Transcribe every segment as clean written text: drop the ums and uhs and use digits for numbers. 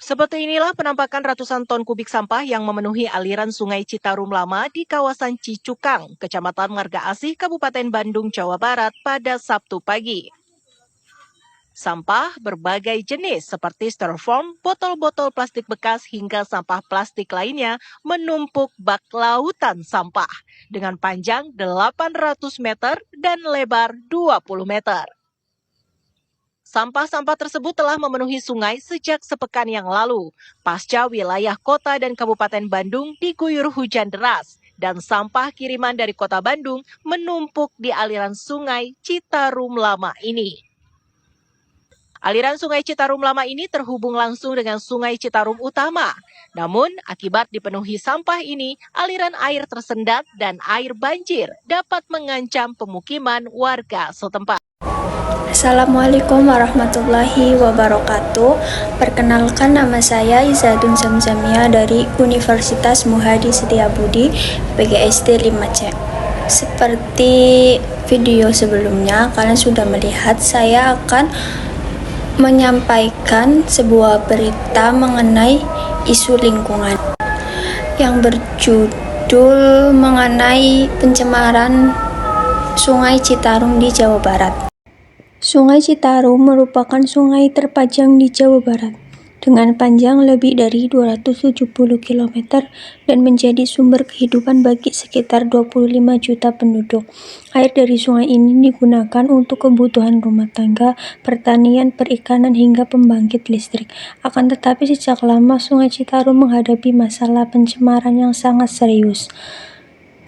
Seperti inilah penampakan ratusan ton kubik sampah yang memenuhi aliran Sungai Citarum Lama di kawasan Cicukang, Kecamatan Marga Asih, Kabupaten Bandung, Jawa Barat pada Sabtu pagi. Sampah berbagai jenis seperti styrofoam, botol-botol plastik bekas hingga sampah plastik lainnya menumpuk bak lautan sampah dengan panjang 800 meter dan lebar 20 meter. Sampah-sampah tersebut telah memenuhi sungai sejak sepekan yang lalu, pasca wilayah kota dan Kabupaten Bandung diguyur hujan deras, dan sampah kiriman dari kota Bandung menumpuk di aliran Sungai Citarum Lama ini. Aliran Sungai Citarum Lama ini terhubung langsung dengan Sungai Citarum Utama. Namun, akibat dipenuhi sampah ini, aliran air tersendat dan air banjir dapat mengancam pemukiman warga setempat. Assalamualaikum warahmatullahi wabarakatuh. Perkenalkan, nama saya Izadun Zamzamia dari Universitas Muhadi Setiabudi, PGSD 5C. Seperti video sebelumnya, kalian sudah melihat saya akan menyampaikan sebuah berita mengenai isu lingkungan yang berjudul mengenai pencemaran Sungai Citarum di Jawa Barat. Sungai Citarum merupakan sungai terpanjang di Jawa Barat dengan panjang lebih dari 270 km dan menjadi sumber kehidupan bagi sekitar 25 juta penduduk. Air dari sungai ini digunakan untuk kebutuhan rumah tangga, pertanian, perikanan, hingga pembangkit listrik. Akan tetapi sejak lama Sungai Citarum menghadapi masalah pencemaran yang sangat serius.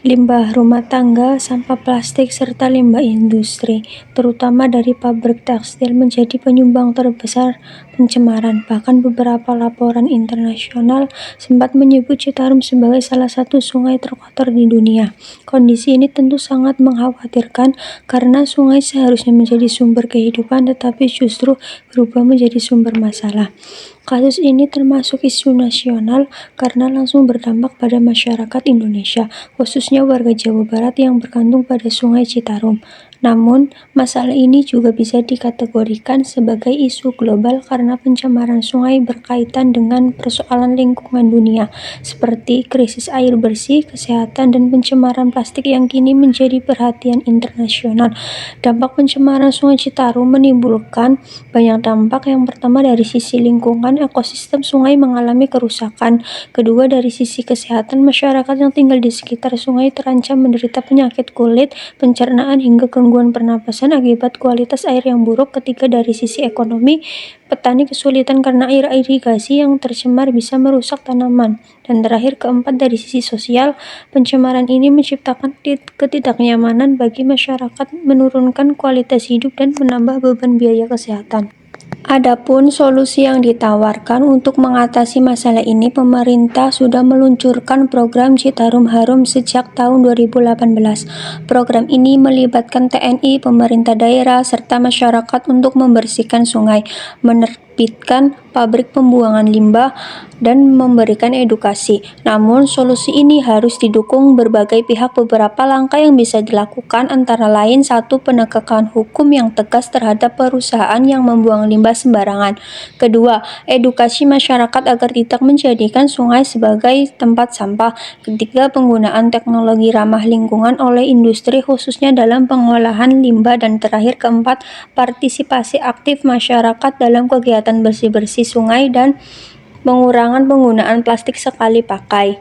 Limbah rumah tangga, sampah plastik, serta limbah industri, terutama dari pabrik tekstil, menjadi penyumbang terbesar pencemaran. Bahkan beberapa laporan internasional sempat menyebut Citarum sebagai salah satu sungai terkotor di dunia. Kondisi ini tentu sangat mengkhawatirkan karena sungai seharusnya menjadi sumber kehidupan, tetapi justru berubah menjadi sumber masalah. Kasus ini termasuk isu nasional karena langsung berdampak pada masyarakat Indonesia, khususnya warga Jawa Barat yang bergantung pada Sungai Citarum. Namun, masalah ini juga bisa dikategorikan sebagai isu global karena pencemaran sungai berkaitan dengan persoalan lingkungan dunia, seperti krisis air bersih, kesehatan, dan pencemaran plastik yang kini menjadi perhatian internasional. Dampak pencemaran Sungai Citarum menimbulkan banyak dampak. Yang pertama, dari sisi lingkungan, ekosistem sungai mengalami kerusakan. Kedua, dari sisi kesehatan, masyarakat yang tinggal di sekitar sungai terancam menderita penyakit kulit, pencernaan, hingga gangguan pernapasan akibat kualitas air yang buruk. Ketiga, dari sisi ekonomi, petani kesulitan karena air irigasi yang tercemar bisa merusak tanaman. Dan terakhir, keempat, dari sisi sosial, pencemaran ini menciptakan ketidaknyamanan bagi masyarakat, menurunkan kualitas hidup, dan menambah beban biaya kesehatan. Adapun solusi yang ditawarkan untuk mengatasi masalah ini, pemerintah sudah meluncurkan program Citarum Harum sejak tahun 2018. Program ini melibatkan TNI, pemerintah daerah, serta masyarakat untuk membersihkan sungai, menerbitkan pabrik pembuangan limbah, dan memberikan edukasi. Namun, solusi ini harus didukung berbagai pihak. Beberapa langkah yang bisa dilakukan antara lain: 1. Penegakan hukum yang tegas terhadap perusahaan yang membuang limbah sembarangan. Kedua, edukasi masyarakat agar tidak menjadikan sungai sebagai tempat sampah. Ketiga, penggunaan teknologi ramah lingkungan oleh industri khususnya dalam pengolahan limbah. Dan terakhir, keempat, partisipasi aktif masyarakat dalam kegiatan bersih-bersih sungai dan pengurangan penggunaan plastik sekali pakai.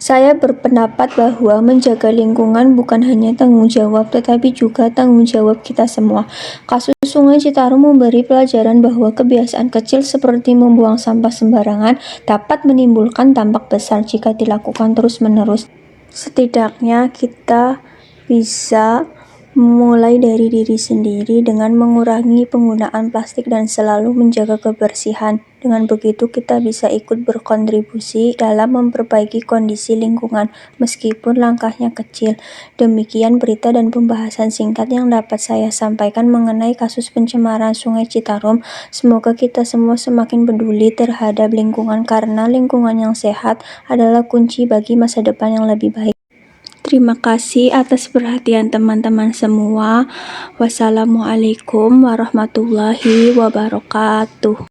Saya berpendapat bahwa menjaga lingkungan bukan hanya tanggung jawab, tetapi juga tanggung jawab kita semua. Kasus Sungai Citarum memberi pelajaran bahwa kebiasaan kecil seperti membuang sampah sembarangan dapat menimbulkan dampak besar jika dilakukan terus-menerus. Setidaknya kita bisa mulai dari diri sendiri dengan mengurangi penggunaan plastik dan selalu menjaga kebersihan. Dengan begitu, kita bisa ikut berkontribusi dalam memperbaiki kondisi lingkungan, meskipun langkahnya kecil. Demikian berita dan pembahasan singkat yang dapat saya sampaikan mengenai kasus pencemaran Sungai Citarum. Semoga kita semua semakin peduli terhadap lingkungan, karena lingkungan yang sehat adalah kunci bagi masa depan yang lebih baik. Terima kasih atas perhatian teman-teman semua. Wassalamualaikum warahmatullahi wabarakatuh.